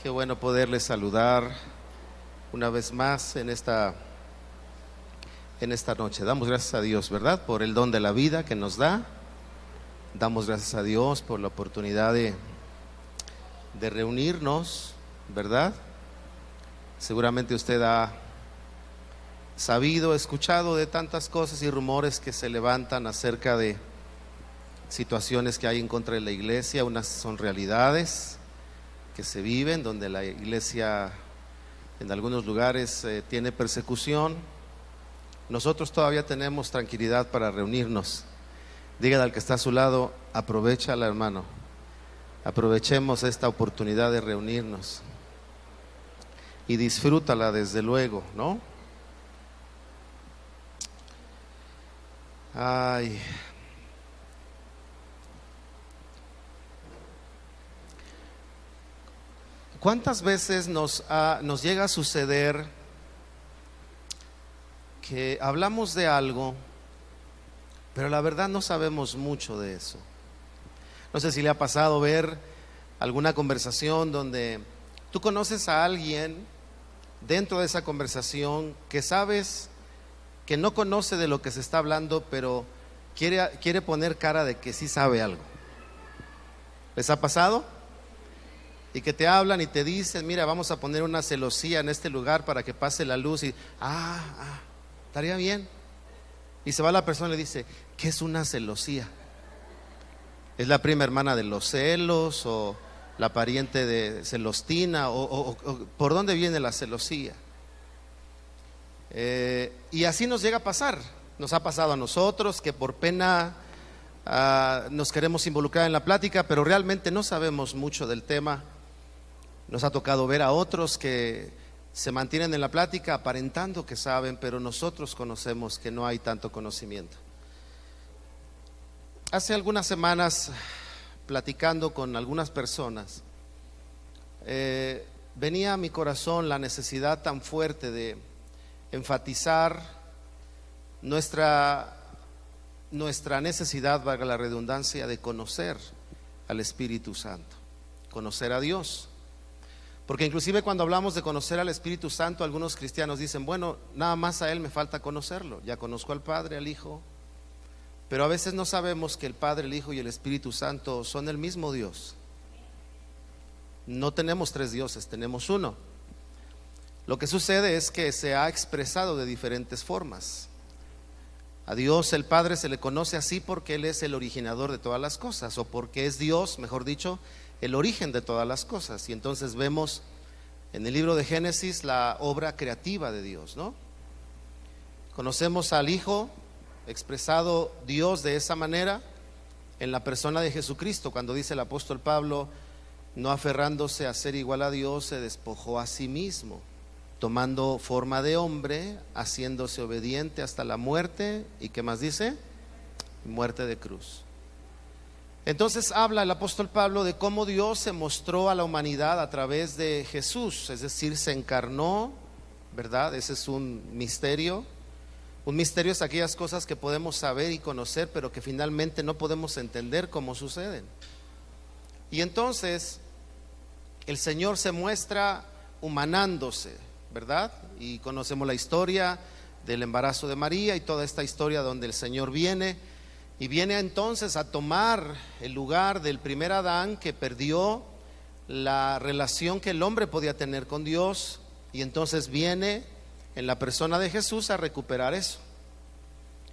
Qué bueno poderles saludar una vez más en esta noche. Damos gracias a Dios, ¿verdad? Por el don de la vida que nos da. Damos gracias a Dios por la oportunidad de reunirnos, ¿verdad? Seguramente usted ha sabido, escuchado de tantas cosas y rumores que se levantan acerca de situaciones que hay en contra de la iglesia. Unas son realidades que se viven, donde la iglesia en algunos lugares tiene persecución. Nosotros todavía tenemos tranquilidad para reunirnos. Dígale al que está a su lado, aprovechala, hermano. Aprovechemos esta oportunidad de reunirnos y disfrútala desde luego, ¿no? Ay. ¿Cuántas veces nos llega a suceder que hablamos de algo, pero la verdad no sabemos mucho de eso? No sé si le ha pasado ver alguna conversación donde tú conoces a alguien dentro de esa conversación que sabes que no conoce de lo que se está hablando, pero quiere poner cara de que sí sabe algo. ¿Les ha pasado? Y que te hablan y te dicen, mira, vamos a poner una celosía en este lugar para que pase la luz. Y, estaría bien. Y se va la persona y le dice, ¿qué es una celosía? ¿Es la prima hermana de los celos o la pariente de Celostina? ¿O por dónde viene la celosía? Y así nos llega a pasar. Nos ha pasado a nosotros que por pena nos queremos involucrar en la plática, pero realmente no sabemos mucho del tema. Nos ha tocado ver a otros que se mantienen en la plática aparentando que saben, pero nosotros conocemos que no hay tanto conocimiento. Hace algunas semanas, platicando con algunas personas, venía a mi corazón la necesidad tan fuerte de enfatizar nuestra necesidad, valga la redundancia, de conocer al Espíritu Santo, conocer a Dios. Porque inclusive cuando hablamos de conocer al Espíritu Santo, algunos cristianos dicen, bueno, nada más a Él me falta conocerlo. Ya conozco al Padre, al Hijo, pero a veces no sabemos que el Padre, el Hijo y el Espíritu Santo son el mismo Dios. No tenemos tres dioses, tenemos uno. Lo que sucede es que se ha expresado de diferentes formas. A Dios el Padre se le conoce así porque Él es el originador de todas las cosas, o porque es Dios, mejor dicho, el origen de todas las cosas. Y entonces vemos en el libro de Génesis la obra creativa de Dios, ¿no? Conocemos al Hijo expresado Dios de esa manera en la persona de Jesucristo, cuando dice el apóstol Pablo, no aferrándose a ser igual a Dios, se despojó a sí mismo, tomando forma de hombre, haciéndose obediente hasta la muerte. ¿Y qué más dice? Muerte de cruz. Entonces habla el apóstol Pablo de cómo Dios se mostró a la humanidad a través de Jesús, es decir, se encarnó, ¿verdad? Ese es un misterio. Un misterio es aquellas cosas que podemos saber y conocer, pero que finalmente no podemos entender cómo suceden. Y entonces el Señor se muestra humanándose, ¿verdad? Y conocemos la historia del embarazo de María y toda esta historia donde el Señor viene entonces a tomar el lugar del primer Adán que perdió la relación que el hombre podía tener con Dios, y entonces viene en la persona de Jesús a recuperar eso.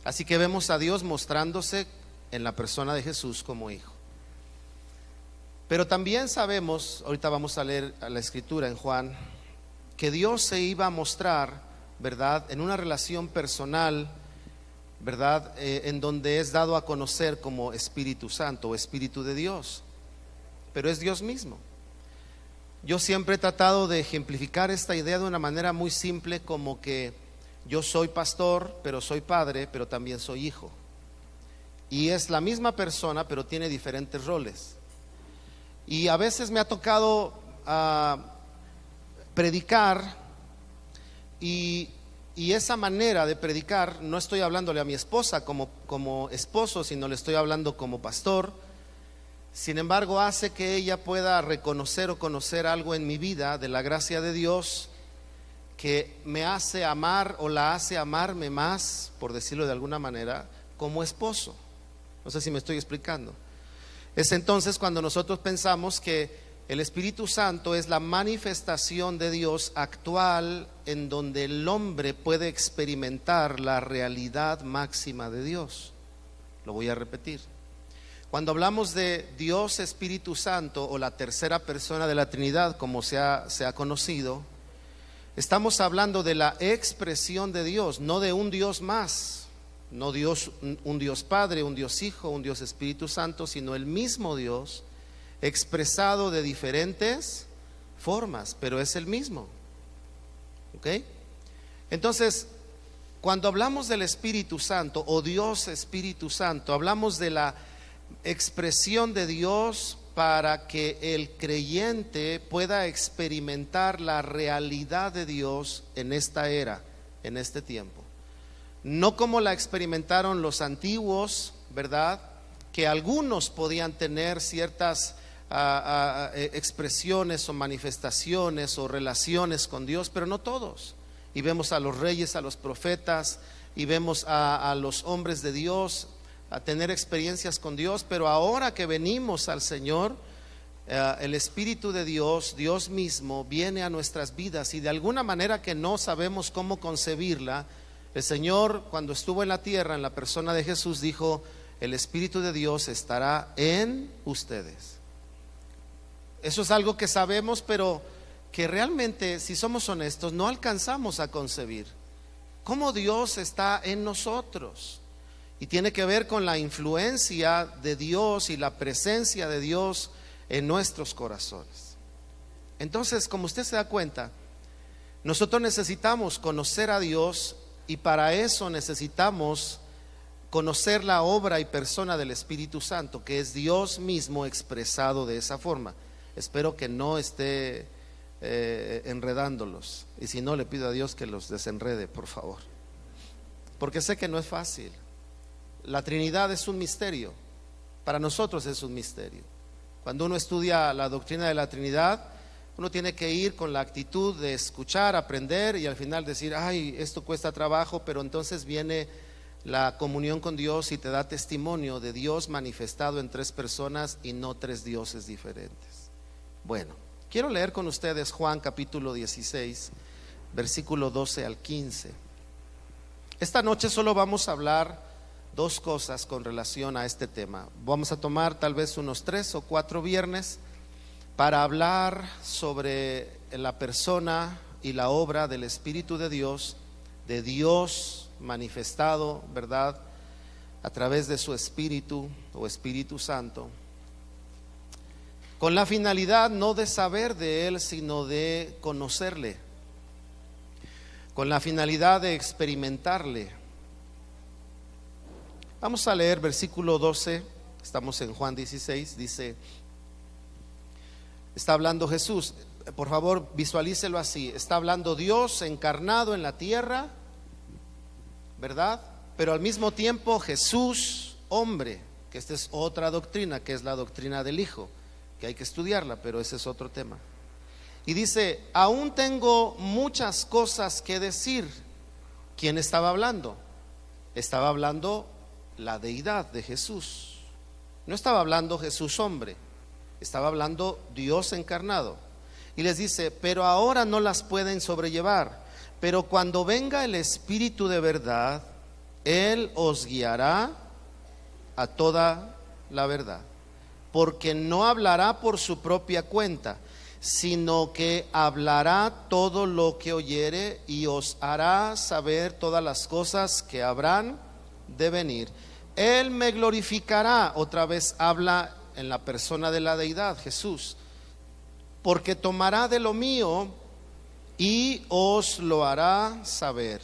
Así que vemos a Dios mostrándose en la persona de Jesús como hijo. Pero también sabemos, ahorita vamos a leer a la escritura en Juan, que Dios se iba a mostrar, ¿verdad?, en una relación personal, ¿verdad?, en donde es dado a conocer como Espíritu Santo o Espíritu de Dios, pero es Dios mismo. Yo siempre he tratado de ejemplificar esta idea de una manera muy simple, como que yo soy pastor, pero soy padre, pero también soy hijo. Y es la misma persona, pero tiene diferentes roles. Y a veces me ha tocado predicar y esa manera de predicar, no estoy hablándole a mi esposa como esposo, sino le estoy hablando como pastor. Sin embargo, hace que ella pueda reconocer o conocer algo en mi vida de la gracia de Dios que me hace amar o la hace amarme más, por decirlo de alguna manera, como esposo. No sé si me estoy explicando. Es entonces cuando nosotros pensamos que el Espíritu Santo es la manifestación de Dios actual en donde el hombre puede experimentar la realidad máxima de Dios. Lo voy a repetir. Cuando hablamos de Dios Espíritu Santo o la tercera persona de la Trinidad, como se ha conocido, estamos hablando de la expresión de Dios, no de un Dios más, no Dios, un Dios Padre, un Dios Hijo, un Dios Espíritu Santo, sino el mismo Dios expresado de diferentes formas, pero es el mismo. ¿Ok? Entonces, cuando hablamos del Espíritu Santo o Dios Espíritu Santo, hablamos de la expresión de Dios para que el creyente pueda experimentar la realidad de Dios en esta era, en este tiempo. No como la experimentaron los antiguos, ¿verdad? Que algunos podían tener ciertas expresiones o manifestaciones o relaciones con Dios, pero no todos. Y vemos a los reyes, a los profetas, y vemos a los hombres de Dios a tener experiencias con Dios, pero ahora que venimos al Señor, el Espíritu de Dios, Dios mismo, viene a nuestras vidas y de alguna manera que no sabemos cómo concebirla, el Señor cuando estuvo en la tierra en la persona de Jesús dijo: el Espíritu de Dios estará en ustedes. Eso es algo que sabemos, pero que realmente, si somos honestos, no alcanzamos a concebir cómo Dios está en nosotros. Y tiene que ver con la influencia de Dios y la presencia de Dios en nuestros corazones. Entonces, como usted se da cuenta, nosotros necesitamos conocer a Dios y para eso necesitamos conocer la obra y persona del Espíritu Santo, que es Dios mismo expresado de esa forma. Espero que no esté enredándolos, y si no, le pido a Dios que los desenrede, por favor, porque sé que no es fácil. La Trinidad es un misterio, para nosotros es un misterio. Cuando uno estudia la doctrina de la Trinidad, uno tiene que ir con la actitud de escuchar, aprender y al final decir: ay, esto cuesta trabajo, pero entonces viene la comunión con Dios y te da testimonio de Dios manifestado en tres personas y no tres dioses diferentes. Bueno, quiero leer con ustedes Juan capítulo 16, versículo 12 al 15. Esta noche solo vamos a hablar dos cosas con relación a este tema. Vamos a tomar tal vez unos 3 o 4 viernes para hablar sobre la persona y la obra del Espíritu de Dios manifestado, ¿verdad?, a través de su Espíritu o Espíritu Santo, con la finalidad no de saber de Él, sino de conocerle, con la finalidad de experimentarle. Vamos a leer versículo 12, estamos en Juan 16, dice, está hablando Jesús, por favor visualícelo así, está hablando Dios encarnado en la tierra, ¿verdad? Pero al mismo tiempo Jesús, hombre, que esta es otra doctrina, que es la doctrina del Hijo, que hay que estudiarla, pero ese es otro tema. Y dice, aún tengo muchas cosas que decir. ¿Quién estaba hablando? Estaba hablando la deidad de Jesús. No estaba hablando Jesús hombre, estaba hablando Dios encarnado. Y les dice, pero ahora no las pueden sobrellevar, pero cuando venga el Espíritu de verdad, Él os guiará a toda la verdad, porque no hablará por su propia cuenta, sino que hablará todo lo que oyere y os hará saber todas las cosas que habrán de venir. Él me glorificará, otra vez habla en la persona de la deidad, Jesús, porque tomará de lo mío y os lo hará saber.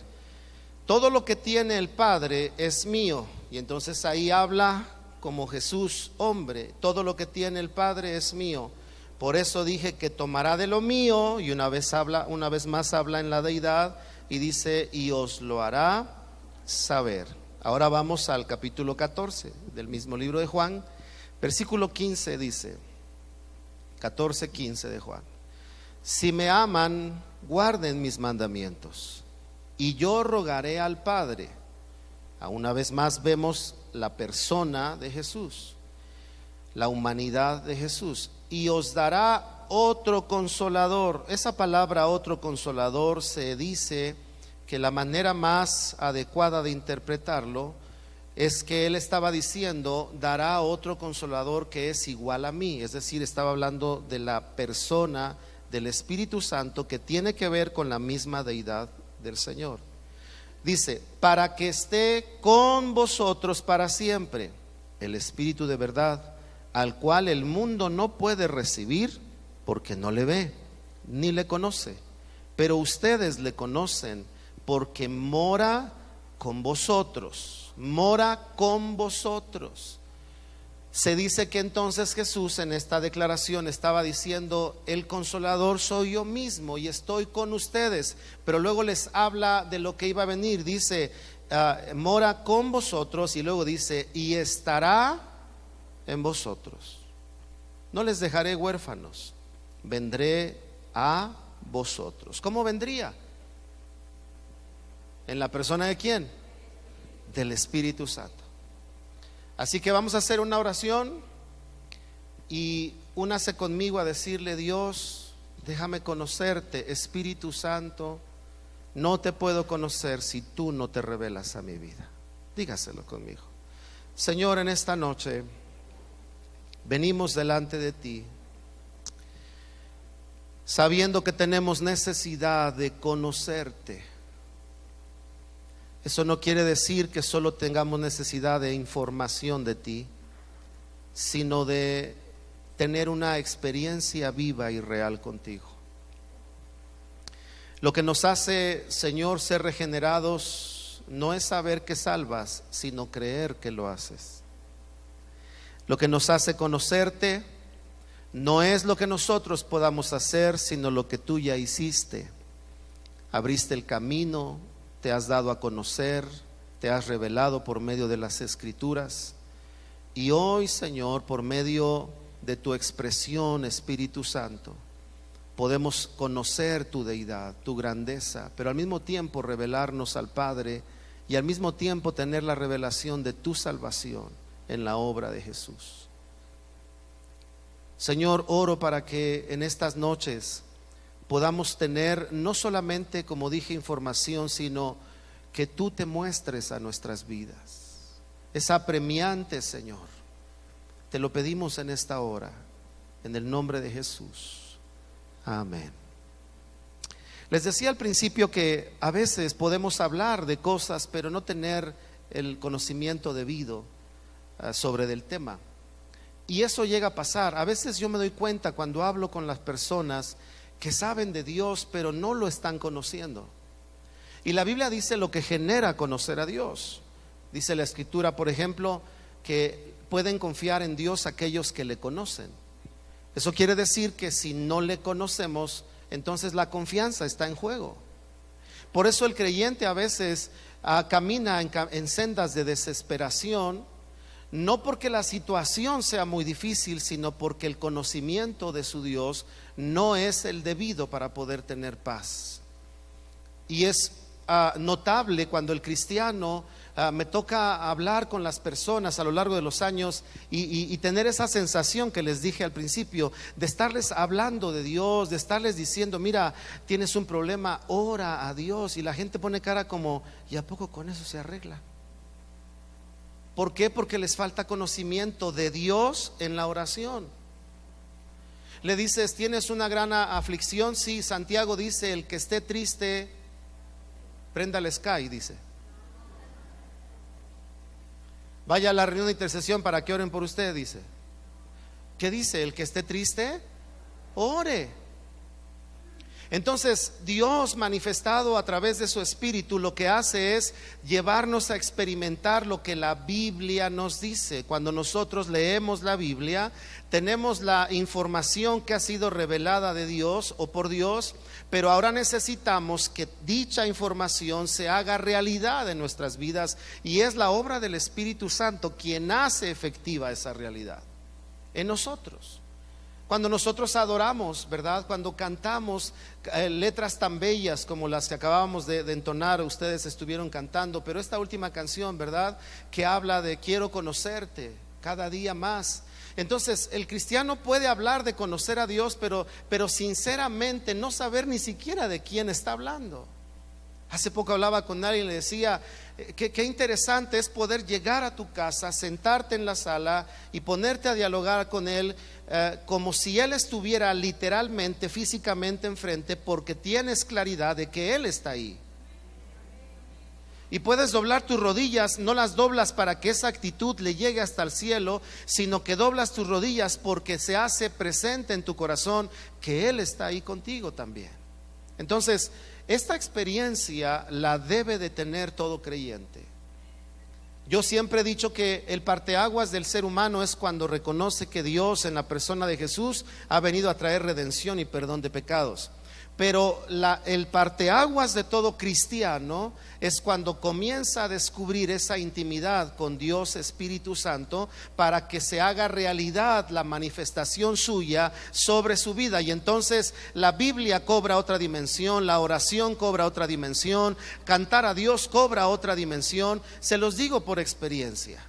Todo lo que tiene el Padre es mío. Y entonces ahí habla como Jesús hombre, todo lo que tiene el Padre es mío. Por eso dije que tomará de lo mío, y una vez más habla en la deidad y dice, y os lo hará saber. Ahora vamos al capítulo 14 del mismo libro de Juan, Versículo 15 dice, 14:15 de Juan: si me aman, guarden mis mandamientos, y yo rogaré al Padre. Una vez más vemos la persona de Jesús, la humanidad de Jesús, y os dará otro consolador. Esa palabra otro consolador, se dice que la manera más adecuada de interpretarlo es que él estaba diciendo, dará otro consolador que es igual a mí. Es decir, estaba hablando de la persona del Espíritu Santo, que tiene que ver con la misma deidad del Señor. Dice, para que esté con vosotros para siempre, el Espíritu de verdad, al cual el mundo no puede recibir porque no le ve ni le conoce, pero ustedes le conocen porque mora con vosotros. Mora con vosotros. Se dice que entonces Jesús en esta declaración estaba diciendo, el consolador soy yo mismo y estoy con ustedes, pero luego les habla de lo que iba a venir. Dice, mora con vosotros, y luego dice, y estará en vosotros. No les dejaré huérfanos, vendré a vosotros. ¿Cómo vendría? ¿En la persona de quién? Del Espíritu Santo. Así que vamos a hacer una oración, y únase conmigo a decirle: Dios, déjame conocerte. Espíritu Santo, no te puedo conocer si tú no te revelas a mi vida. Dígaselo conmigo. Señor, en esta noche venimos delante de ti, sabiendo que tenemos necesidad de conocerte. Eso no quiere decir que solo tengamos necesidad de información de ti, sino de tener una experiencia viva y real contigo. Lo que nos hace, Señor, ser regenerados no es saber que salvas, sino creer que lo haces. Lo que nos hace conocerte no es lo que nosotros podamos hacer, sino lo que tú ya hiciste. Abriste el camino, te has dado a conocer, te has revelado por medio de las Escrituras, y hoy, Señor, por medio de tu expresión, Espíritu Santo, podemos conocer tu deidad, tu grandeza, pero al mismo tiempo revelarnos al Padre, y al mismo tiempo tener la revelación de tu salvación en la obra de Jesús. Señor, oro para que en estas noches podamos tener no solamente, como dije, información, sino que tú te muestres a nuestras vidas. Es apremiante, Señor. Te lo pedimos en esta hora, en el nombre de Jesús. Amén. Les decía al principio que a veces podemos hablar de cosas, pero no tener el conocimiento debido sobre el tema. Y eso llega a pasar. A veces yo me doy cuenta cuando hablo con las personas que saben de Dios, pero no lo están conociendo. Y la Biblia dice lo que genera conocer a Dios. Dice la Escritura, por ejemplo, que pueden confiar en Dios aquellos que le conocen. Eso quiere decir que si no le conocemos, entonces la confianza está en juego. Por eso el creyente a veces camina en sendas de desesperación, no porque la situación sea muy difícil, sino porque el conocimiento de su Dios no es el debido para poder tener paz. Y es notable cuando el cristiano, me toca hablar con las personas a lo largo de los años y tener esa sensación que les dije al principio, de estarles hablando de Dios, de estarles diciendo: mira, tienes un problema, ora a Dios, y la gente pone cara como: ¿y a poco con eso se arregla? ¿Por qué? Porque les falta conocimiento de Dios en la oración. Le dices: ¿tienes una gran aflicción? Sí. Santiago dice: el que esté triste, prenda el Sky, dice. Vaya a la reunión de intercesión para que oren por usted, dice. ¿Qué dice? El que esté triste, ore. Entonces, Dios manifestado a través de su Espíritu lo que hace es llevarnos a experimentar lo que la Biblia nos dice. Cuando nosotros leemos la Biblia, tenemos la información que ha sido revelada de Dios o por Dios, pero ahora necesitamos que dicha información se haga realidad en nuestras vidas, y es la obra del Espíritu Santo quien hace efectiva esa realidad. en nosotros. Cuando nosotros adoramos, ¿verdad? Cuando cantamos letras tan bellas como las que acabábamos de entonar, ustedes estuvieron cantando, pero esta última canción, ¿verdad? Que habla de quiero conocerte cada día más. Entonces el cristiano puede hablar de conocer a Dios, pero sinceramente no saber ni siquiera de quién está hablando. Hace poco hablaba con alguien y le decía qué interesante es poder llegar a tu casa, sentarte en la sala y ponerte a dialogar con él como si él estuviera literalmente, físicamente enfrente, porque tienes claridad de que él está ahí. Y puedes doblar tus rodillas, no las doblas para que esa actitud le llegue hasta el cielo, sino que doblas tus rodillas porque se hace presente en tu corazón que él está ahí contigo también. Entonces, esta experiencia la debe de tener todo creyente. Yo siempre he dicho que el parteaguas del ser humano es cuando reconoce que Dios en la persona de Jesús ha venido a traer redención y perdón de pecados. Pero el parteaguas de todo cristiano es cuando comienza a descubrir esa intimidad con Dios Espíritu Santo para que se haga realidad la manifestación suya sobre su vida. Y entonces la Biblia cobra otra dimensión, la oración cobra otra dimensión, cantar a Dios cobra otra dimensión. Se los digo por experiencia.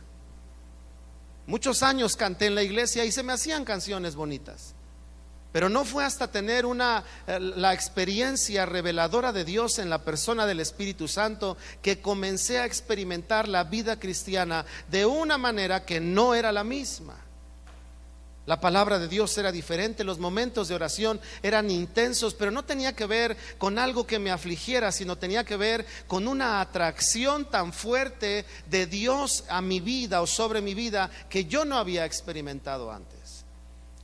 Muchos años canté en la iglesia y se me hacían canciones bonitas. Pero no fue hasta tener la experiencia reveladora de Dios en la persona del Espíritu Santo que comencé a experimentar la vida cristiana de una manera que no era la misma. La palabra de Dios era diferente, los momentos de oración eran intensos, pero no tenía que ver con algo que me afligiera, sino tenía que ver con una atracción tan fuerte de Dios a mi vida o sobre mi vida que yo no había experimentado antes.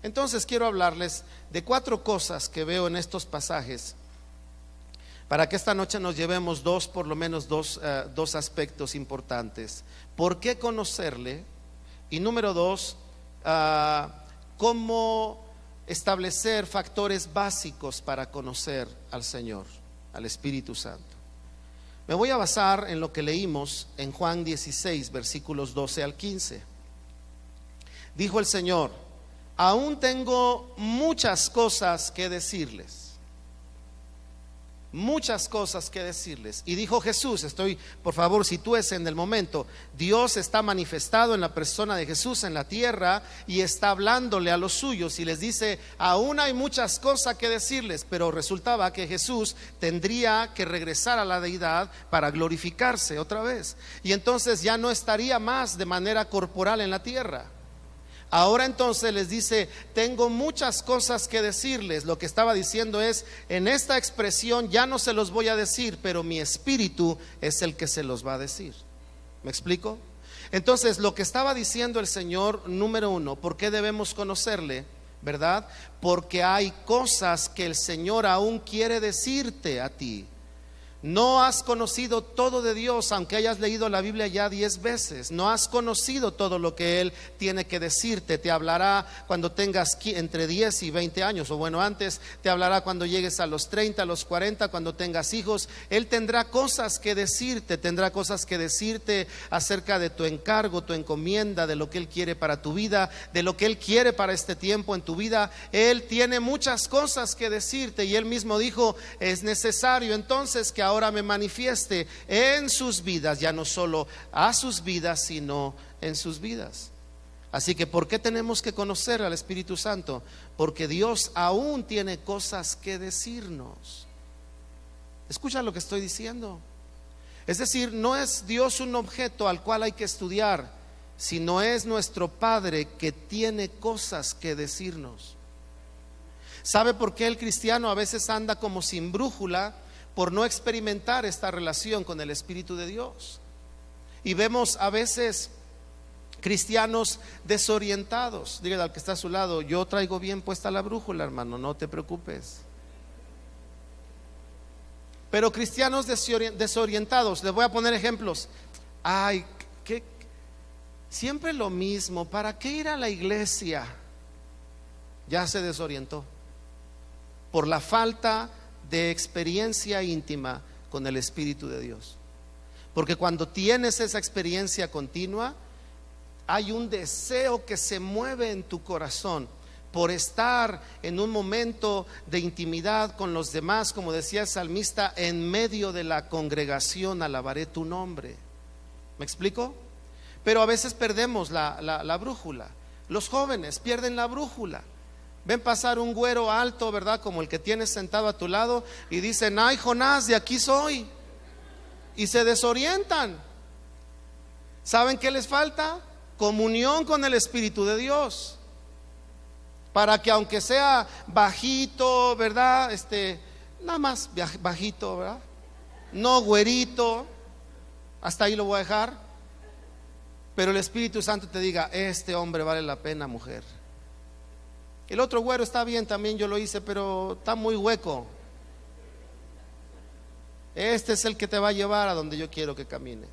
Entonces quiero hablarles de 4 cosas que veo en estos pasajes para que esta noche nos llevemos por lo menos dos aspectos importantes. ¿Por qué conocerle? Y número 2, cómo establecer factores básicos para conocer al Señor, al Espíritu Santo. Me voy a basar en lo que leímos en Juan 16, versículos 12 al 15. Dijo el Señor: aún tengo muchas cosas que decirles. Muchas cosas que decirles. Y dijo Jesús, por favor, sitúese en el momento. Dios está manifestado en la persona de Jesús en la tierra y está hablándole a los suyos y les dice: aún hay muchas cosas que decirles. Pero resultaba que Jesús tendría que regresar a la deidad para glorificarse otra vez. Y entonces ya no estaría más de manera corporal en la tierra. Ahora entonces les dice: tengo muchas cosas que decirles. Lo que estaba diciendo es: en esta expresión ya no se los voy a decir, pero mi espíritu es el que se los va a decir. ¿Me explico? Entonces lo que estaba diciendo el Señor, número 1, ¿por qué debemos conocerle? ¿Verdad? Porque hay cosas que el Señor aún quiere decirte a ti. No has conocido todo de Dios, aunque hayas leído la Biblia ya 10 veces. No has conocido todo lo que Él tiene que decirte. Te hablará cuando tengas entre 10 y 20 años, o bueno, antes. Te hablará cuando llegues a los 30, a los 40, cuando tengas hijos. Él tendrá cosas que decirte. Tendrá cosas que decirte acerca de tu encargo, tu encomienda, de lo que Él quiere para tu vida, de lo que Él quiere para este tiempo en tu vida. Él tiene muchas cosas que decirte, y Él mismo dijo: es necesario entonces que ahora me manifieste en sus vidas, ya no solo a sus vidas, sino en sus vidas. Así que ¿por qué tenemos que conocer al Espíritu Santo? Porque Dios aún tiene cosas que decirnos. Escucha lo que estoy diciendo. Es decir, no es Dios un objeto al cual hay que estudiar, sino es nuestro Padre que tiene cosas que decirnos. ¿Sabe por qué el cristiano a veces anda como sin brújula? Por no experimentar esta relación con el Espíritu de Dios. Y vemos a veces cristianos desorientados. Dígale al que está a su lado: yo traigo bien puesta la brújula, hermano, no te preocupes. Pero cristianos desorientados, les voy a poner ejemplos. Ay, que siempre lo mismo, ¿para qué ir a la iglesia? Ya se desorientó por la falta de experiencia íntima con el Espíritu de Dios. Porque cuando tienes esa experiencia continua, hay un deseo que se mueve en tu corazón por estar en un momento de intimidad con los demás, como decía el salmista, en medio de la congregación alabaré tu nombre. ¿Me explico? Pero a veces perdemos la brújula. Los jóvenes pierden la brújula. Ven pasar un güero alto, ¿verdad? Como el que tienes sentado a tu lado, y dicen: ay, Jonás, de aquí soy. Y se desorientan. ¿Saben qué les falta? Comunión con el Espíritu de Dios, para que aunque sea bajito, ¿verdad? Nada más bajito, ¿verdad? No güerito, hasta ahí lo voy a dejar. Pero el Espíritu Santo te diga: este hombre vale la pena, mujer. El otro güero está bien, también yo lo hice, pero está muy hueco. Este es el que te va a llevar a donde yo quiero que camines.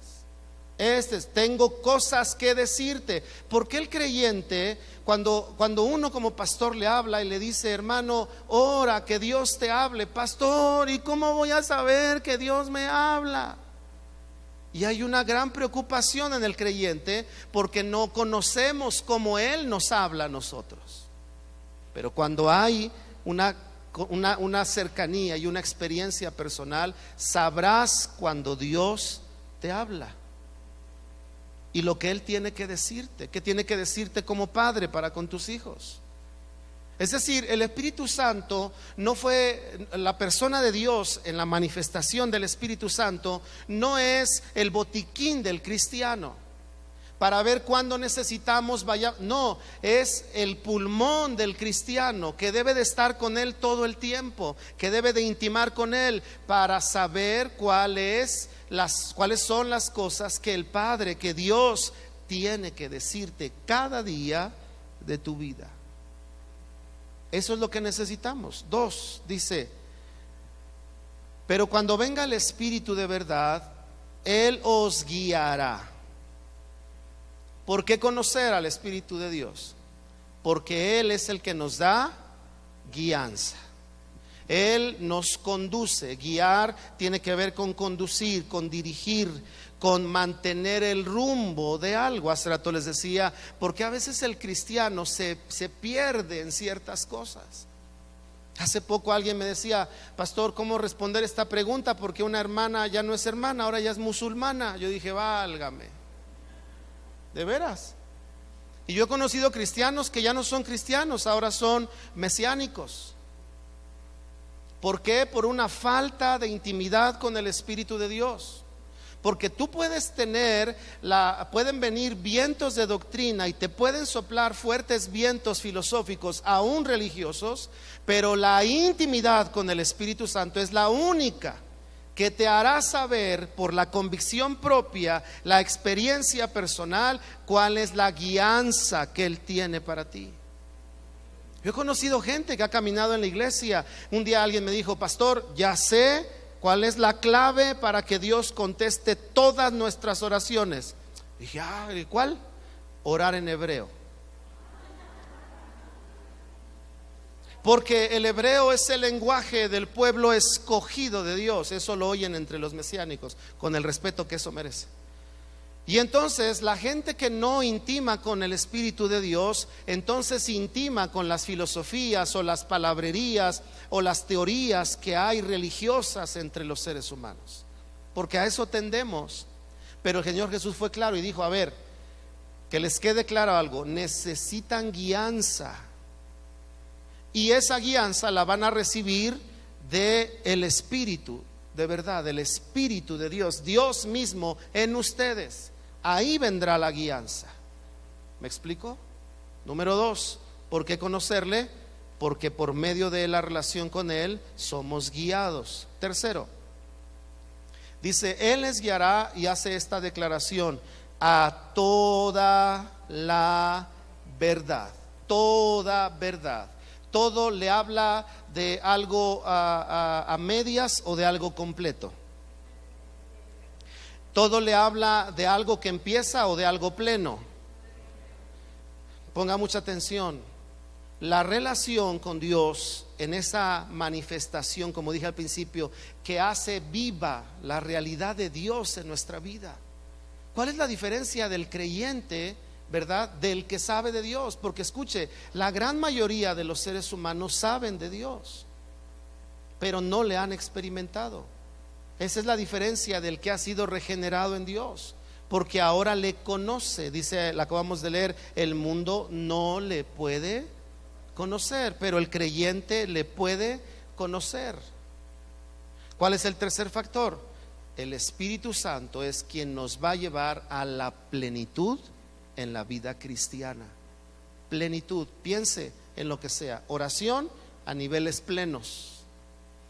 Tengo cosas que decirte. Porque el creyente, cuando uno como pastor le habla y le dice: hermano, ora que Dios te hable. Pastor, ¿y cómo voy a saber que Dios me habla? Y hay una gran preocupación en el creyente porque no conocemos cómo Él nos habla a nosotros. Pero cuando hay una cercanía y una experiencia personal, sabrás cuando Dios te habla y lo que Él tiene que decirte, que tiene que decirte como padre para con tus hijos. Es decir, el Espíritu Santo no fue la persona de Dios. En la manifestación del Espíritu Santo no es el botiquín del cristiano para ver cuándo necesitamos no, es el pulmón del cristiano, que debe de estar con Él todo el tiempo, que debe de intimar con Él para saber cuáles son las cosas que el Padre, que Dios tiene que decirte cada día de tu vida. Eso es lo que necesitamos. 2, dice: pero cuando venga el Espíritu de verdad, Él os guiará. ¿Por qué conocer al Espíritu de Dios? Porque Él es el que nos da guianza. Él nos conduce. Guiar tiene que ver con conducir, con dirigir, con mantener el rumbo de algo. Hace rato les decía, porque a veces el cristiano se pierde en ciertas cosas. Hace poco alguien me decía: pastor, ¿cómo responder esta pregunta? Porque una hermana ya no es hermana, ahora ya es musulmana. Yo dije: válgame. ¿De veras? Y yo he conocido cristianos que ya no son cristianos, ahora son mesiánicos. ¿Por qué? Por una falta de intimidad con el Espíritu de Dios. Porque tú pueden venir vientos de doctrina y te pueden soplar fuertes vientos filosóficos, aún religiosos, pero la intimidad con el Espíritu Santo es la única que te hará saber por la convicción propia, la experiencia personal, cuál es la guianza que Él tiene para ti. Yo he conocido gente que ha caminado en la iglesia. Un día alguien me dijo: pastor, ya sé cuál es la clave para que Dios conteste todas nuestras oraciones. Dije: ¿cuál? Orar en hebreo. Porque el hebreo es el lenguaje del pueblo escogido de Dios. Eso lo oyen entre los mesiánicos, con el respeto que eso merece. Y entonces la gente que no intima con el Espíritu de Dios, entonces intima con las filosofías o las palabrerías o las teorías que hay religiosas entre los seres humanos, porque a eso tendemos. Pero el Señor Jesús fue claro y dijo: a ver, que les quede claro algo, necesitan guianza. Y esa guianza la van a recibir del Espíritu, de verdad, del Espíritu de Dios, Dios mismo en ustedes. Ahí vendrá la guianza. ¿Me explico? Número 2, ¿por qué conocerle? Porque por medio de la relación con Él somos guiados. Tercero, dice: Él les guiará, y hace esta declaración: a toda la verdad. Toda verdad. Todo le habla de algo a medias o de algo completo. Todo le habla de algo que empieza o de algo pleno. Ponga mucha atención. La relación con Dios, en esa manifestación, como dije al principio, que hace viva la realidad de Dios en nuestra vida. ¿Cuál es la diferencia del creyente ¿verdad? Del que sabe de Dios. Porque escuche, la gran mayoría de los seres humanos saben de Dios, pero no le han experimentado. Esa es la diferencia del que ha sido regenerado en Dios, porque ahora le conoce. Dice, la acabamos de leer, el mundo no le puede conocer, pero el creyente le puede conocer. ¿Cuál es el tercer factor? El Espíritu Santo es quien nos va a llevar a la plenitud en la vida cristiana. Plenitud, piense en lo que sea. Oración a niveles plenos,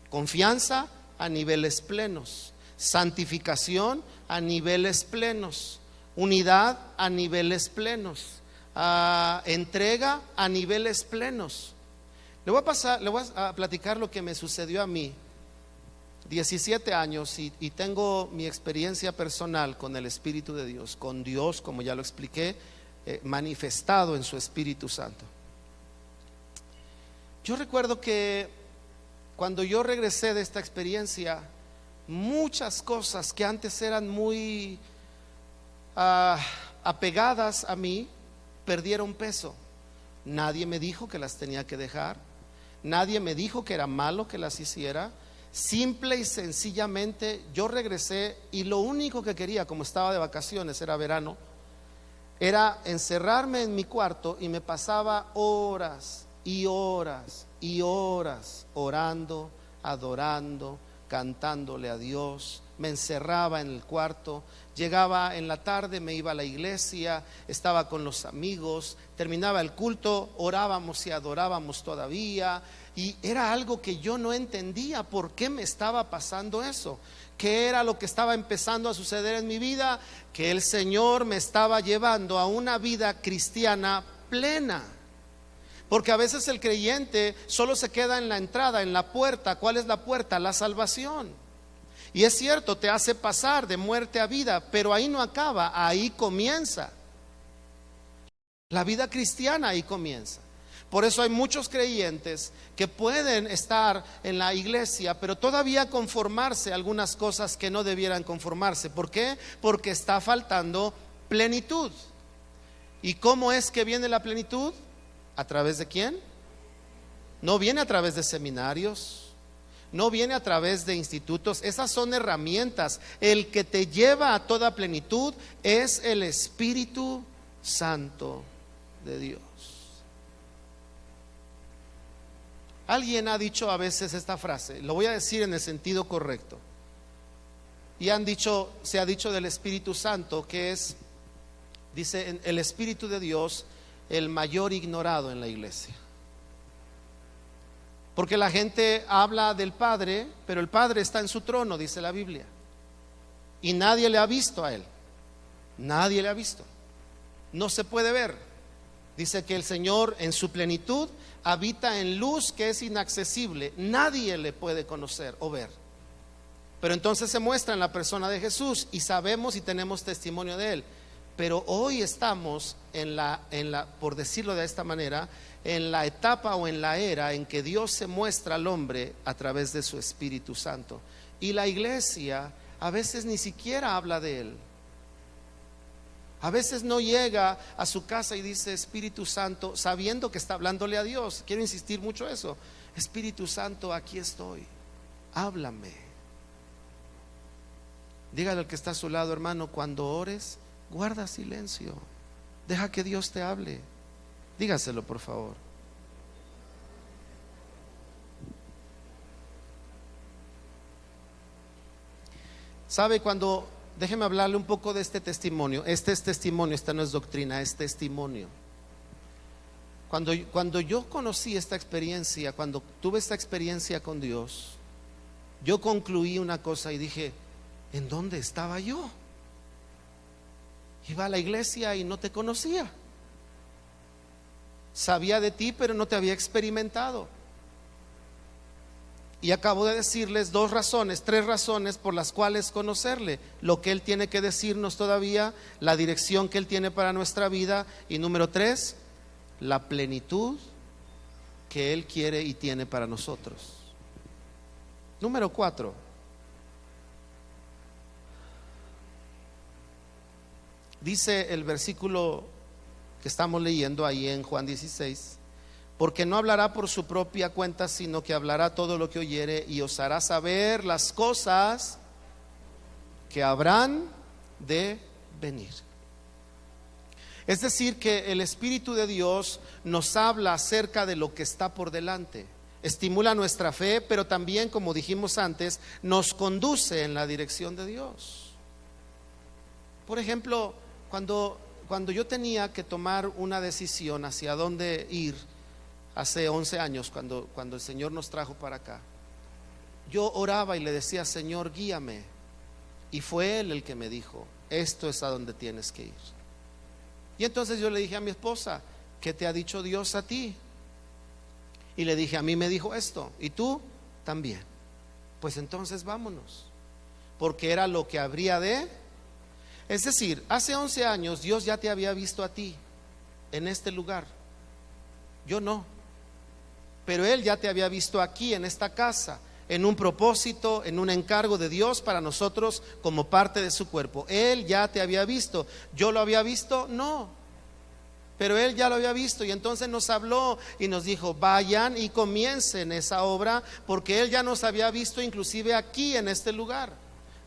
confianza a niveles plenos, santificación a niveles plenos, unidad a niveles plenos, entrega a niveles plenos. Le voy a platicar lo que me sucedió a mí. 17 años y tengo mi experiencia personal con el Espíritu de Dios, con Dios, como ya lo expliqué, manifestado en su Espíritu Santo. Yo recuerdo que cuando yo regresé de esta experiencia, muchas cosas que antes eran muy apegadas a mí perdieron peso. Nadie me dijo que las tenía que dejar, nadie me dijo que era malo que las hiciera. Simple y sencillamente yo regresé y lo único que quería, como estaba de vacaciones, era verano, era encerrarme en mi cuarto y me pasaba horas y horas y horas orando, adorando, cantándole a Dios. Me encerraba en el cuarto, llegaba en la tarde, me iba a la iglesia, estaba con los amigos, terminaba el culto, orábamos y adorábamos todavía. Y era algo que yo no entendía por qué me estaba pasando eso. ¿Qué era lo que estaba empezando a suceder en mi vida? Que el Señor me estaba llevando a una vida cristiana plena. Porque a veces el creyente solo se queda en la entrada, en la puerta. ¿Cuál es la puerta? La salvación. Y es cierto, te hace pasar de muerte a vida, pero ahí no acaba, ahí comienza. La vida cristiana ahí comienza. Por eso hay muchos creyentes que pueden estar en la iglesia, pero todavía conformarse a algunas cosas que no debieran conformarse. ¿Por qué? Porque está faltando plenitud. ¿Y cómo es que viene la plenitud? ¿A través de quién? No viene a través de seminarios, no viene a través de institutos. Esas son herramientas. El que te lleva a toda plenitud es el Espíritu Santo de Dios. Alguien ha dicho a veces esta frase, lo voy a decir en el sentido correcto. Y se ha dicho del Espíritu Santo que es, dice, el Espíritu de Dios, el mayor ignorado en la iglesia. Porque la gente habla del Padre, pero el Padre está en su trono, dice la Biblia. Y nadie le ha visto a Él. Nadie le ha visto. No se puede ver. Dice que el Señor en su plenitud habita en luz que es inaccesible. Nadie le puede conocer o ver. Pero entonces se muestra en la persona de Jesús y sabemos y tenemos testimonio de Él. Pero hoy estamos por decirlo de esta manera, en la etapa o en la era en que Dios se muestra al hombre a través de su Espíritu Santo. Y la iglesia a veces ni siquiera habla de Él. A veces no llega a su casa y dice Espíritu Santo, sabiendo que está hablándole a Dios. Quiero insistir mucho eso. Espíritu Santo, aquí estoy, háblame. Dígale al que está a su lado, hermano, cuando ores, guarda silencio, deja que Dios te hable. Dígaselo, por favor. ¿Sabe? Déjeme hablarle un poco de este testimonio. Este es testimonio, esta no es doctrina, es testimonio. Cuando yo conocí esta experiencia, cuando tuve esta experiencia con Dios, yo concluí una cosa y dije, ¿en dónde estaba yo? Iba a la iglesia y no te conocía. Sabía de ti, pero no te había experimentado. Y acabo de decirles tres razones por las cuales conocerle, lo que Él tiene que decirnos todavía, la dirección que Él tiene para nuestra vida, y número 3, la plenitud que Él quiere y tiene para nosotros. Número 4, dice el versículo que estamos leyendo ahí en Juan 16, porque no hablará por su propia cuenta, sino que hablará todo lo que oyere y os hará saber las cosas que habrán de venir. Es decir, que el Espíritu de Dios nos habla acerca de lo que está por delante, estimula nuestra fe, pero también, como dijimos antes, nos conduce en la dirección de Dios. Por ejemplo, cuando yo tenía que tomar una decisión hacia dónde ir, hace 11 años, cuando el Señor nos trajo para acá, yo oraba y le decía: Señor, guíame. Y fue Él el que me dijo: esto es a donde tienes que ir. Y entonces yo le dije a mi esposa: ¿qué te ha dicho Dios a ti? Y le dije: a mí me dijo esto, y tú también. Pues entonces vámonos, porque era lo que habría de. Es decir, hace 11 años Dios ya te había visto a ti en este lugar, yo no, pero Él ya te había visto aquí en esta casa, en un propósito, en un encargo de Dios para nosotros como parte de su cuerpo. Él ya te había visto. ¿Yo lo había visto? No, pero Él ya lo había visto, y entonces nos habló y nos dijo: vayan y comiencen esa obra, porque Él ya nos había visto inclusive aquí en este lugar,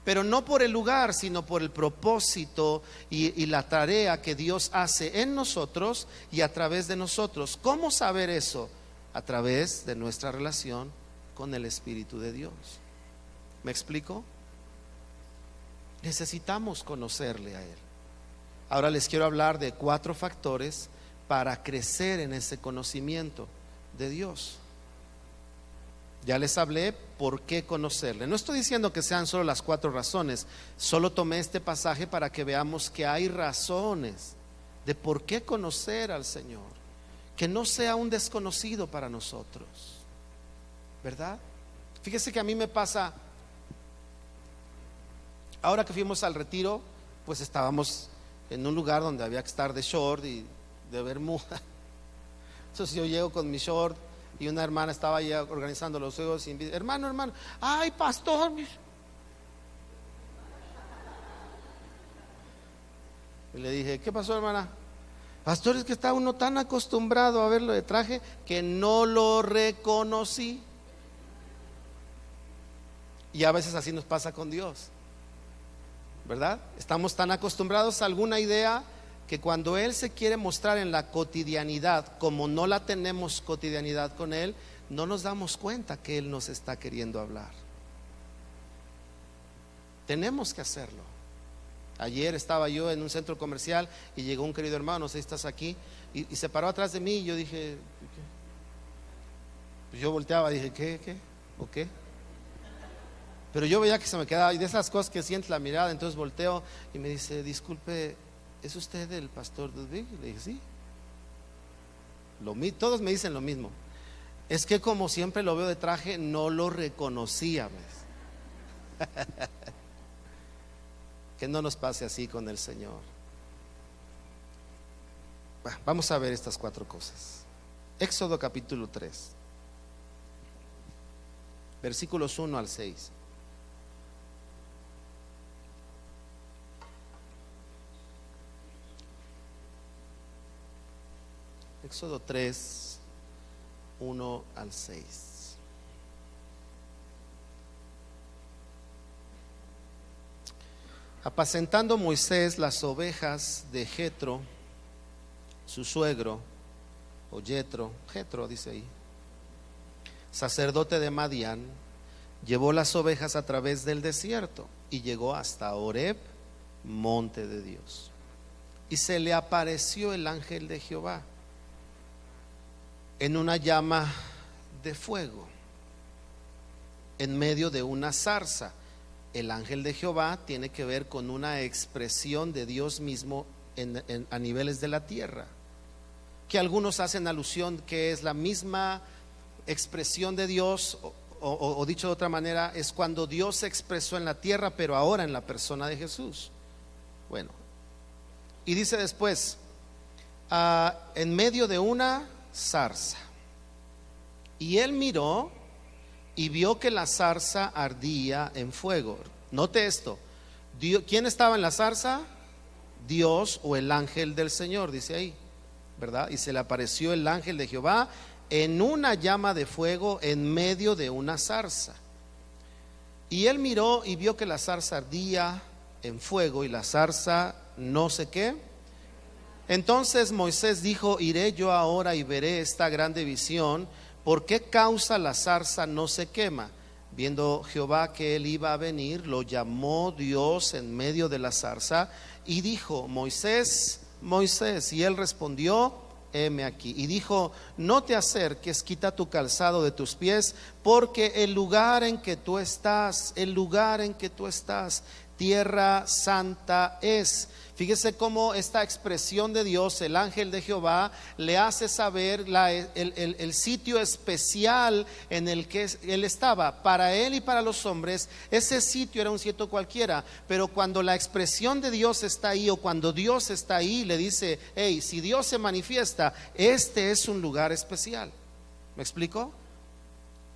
pero no por el lugar, sino por el propósito y la tarea que Dios hace en nosotros y a través de nosotros. ¿Cómo saber eso? A través de nuestra relación con el Espíritu de Dios. ¿Me explico? Necesitamos conocerle a Él. Ahora les quiero hablar de 4 factores para crecer en ese conocimiento de Dios. Ya les hablé por qué conocerle. No estoy diciendo que sean solo las 4 razones, solo tomé este pasaje para que veamos que hay razones de por qué conocer al Señor, que no sea un desconocido para nosotros, ¿verdad? Fíjese que a mí me pasa, ahora que fuimos al retiro, pues estábamos en un lugar donde había que estar de short y de bermuda. Entonces yo llego con mi short y una hermana estaba allá organizando los juegos y dice: hermano, ay, pastor. Y le dije: ¿qué pasó, hermana? Pastor, es que está uno tan acostumbrado a verlo de traje que no lo reconocí. Y a veces así nos pasa con Dios, ¿verdad? Estamos tan acostumbrados a alguna idea que cuando Él se quiere mostrar en la cotidianidad, como no la tenemos cotidianidad con Él, no nos damos cuenta que Él nos está queriendo hablar. Tenemos que hacerlo. Ayer estaba yo en un centro comercial y llegó un querido hermano, no sé si estás aquí, y se paró atrás de mí y yo dije: ¿qué? Pues yo volteaba y dije: ¿qué? ¿O qué? Pero yo veía que se me quedaba, y de esas cosas que sientes la mirada, entonces volteo y me dice: disculpe, ¿es usted el pastor Ludwig? Le dije: sí. Todos me dicen lo mismo. Es que como siempre lo veo de traje, no lo reconocía, ¿ves? Que no nos pase así con el Señor. Bueno, vamos a ver estas 4 cosas. Éxodo capítulo 3, versículos 1 al 6. Éxodo 3, 1 al 6. Apacentando Moisés las ovejas de Jetro, su suegro, o Jetro dice ahí, sacerdote de Madián, llevó las ovejas a través del desierto y llegó hasta Horeb, monte de Dios. Y se le apareció el ángel de Jehová en una llama de fuego, en medio de una zarza. El ángel de Jehová tiene que ver con una expresión de Dios mismo a niveles de la tierra, que algunos hacen alusión que es la misma expresión de Dios, o dicho de otra manera, es cuando Dios se expresó en la tierra, pero ahora en la persona de Jesús. Bueno, y dice después, en medio de una zarza, y él miró y vio que la zarza ardía en fuego. Note esto: ¿quién estaba en la zarza? Dios, o el ángel del Señor, dice ahí. ¿verdad? Y se le apareció el ángel de Jehová en una llama de fuego en medio de una zarza. Y él miró y vio que la zarza ardía en fuego y la zarza no sé qué. Entonces Moisés dijo: iré yo ahora y veré esta grande visión, ¿por qué causa la zarza no se quema? Viendo Jehová que él iba a venir, lo llamó Dios en medio de la zarza y dijo: Moisés, Moisés. Y él respondió: heme aquí. Y dijo: no te acerques, quita tu calzado de tus pies, porque el lugar en que tú estás, tierra santa es. Fíjese cómo esta expresión de Dios, el ángel de Jehová, le hace saber el sitio especial en el que él estaba. Para él y para los hombres, ese sitio era un sitio cualquiera, pero cuando la expresión de Dios está ahí, o cuando Dios está ahí, le dice: hey, si Dios se manifiesta, este es un lugar especial. ¿Me explico?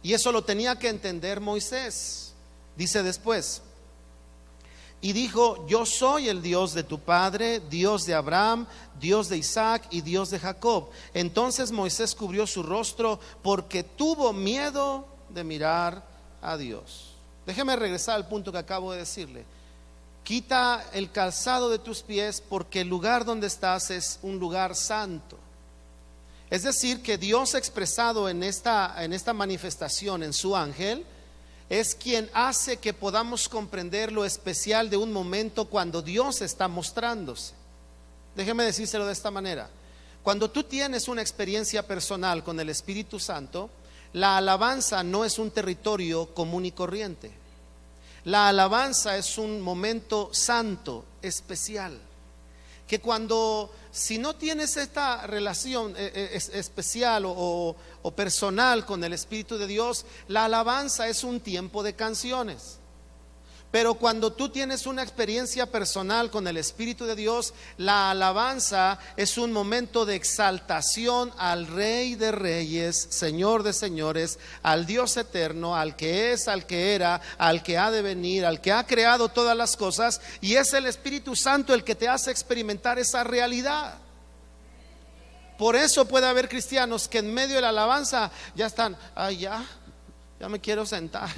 Y eso lo tenía que entender Moisés. Dice después: y dijo: yo soy el Dios de tu padre, Dios de Abraham, Dios de Isaac y Dios de Jacob. Entonces Moisés cubrió su rostro porque tuvo miedo de mirar a Dios. Déjeme regresar al punto que acabo de decirle. Quita el calzado de tus pies, porque el lugar donde estás es un lugar santo. Es decir, que Dios expresado en esta manifestación en su ángel es quien hace que podamos comprender lo especial de un momento cuando Dios está mostrándose. Déjeme decírselo de esta manera: cuando tú tienes una experiencia personal con el Espíritu Santo, la alabanza no es un territorio común y corriente. La alabanza es un momento santo, especial, que si no tienes esta relación especial o personal con el Espíritu de Dios, la alabanza es un tiempo de canciones. Pero cuando tú tienes una experiencia personal con el Espíritu de Dios, la alabanza es un momento de exaltación al Rey de Reyes, Señor de Señores, al Dios eterno, al que es, al que era, al que ha de venir, al que ha creado todas las cosas. Y es el Espíritu Santo el que te hace experimentar esa realidad. Por eso puede haber cristianos que en medio de la alabanza ya están: ay, ya me quiero sentar.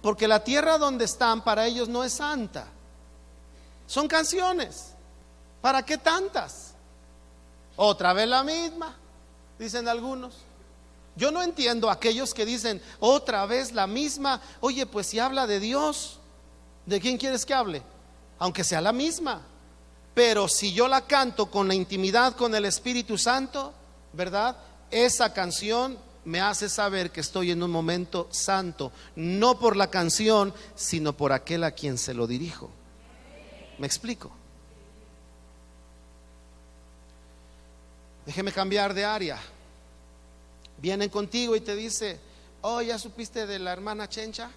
Porque la tierra donde están para ellos no es santa. Son canciones. ¿Para qué tantas? Otra vez la misma, dicen algunos. Yo no entiendo a aquellos que dicen: otra vez la misma. Oye, pues si habla de Dios, ¿de quién quieres que hable? Aunque sea la misma. Pero si yo la canto con la intimidad con el Espíritu Santo, ¿verdad? Esa canción me hace saber que estoy en un momento santo, no por la canción, sino por aquel a quien se lo dirijo. ¿Me explico? Déjeme cambiar de área. Vienen contigo y te dice: oh, ¿ya supiste de la hermana Chencha?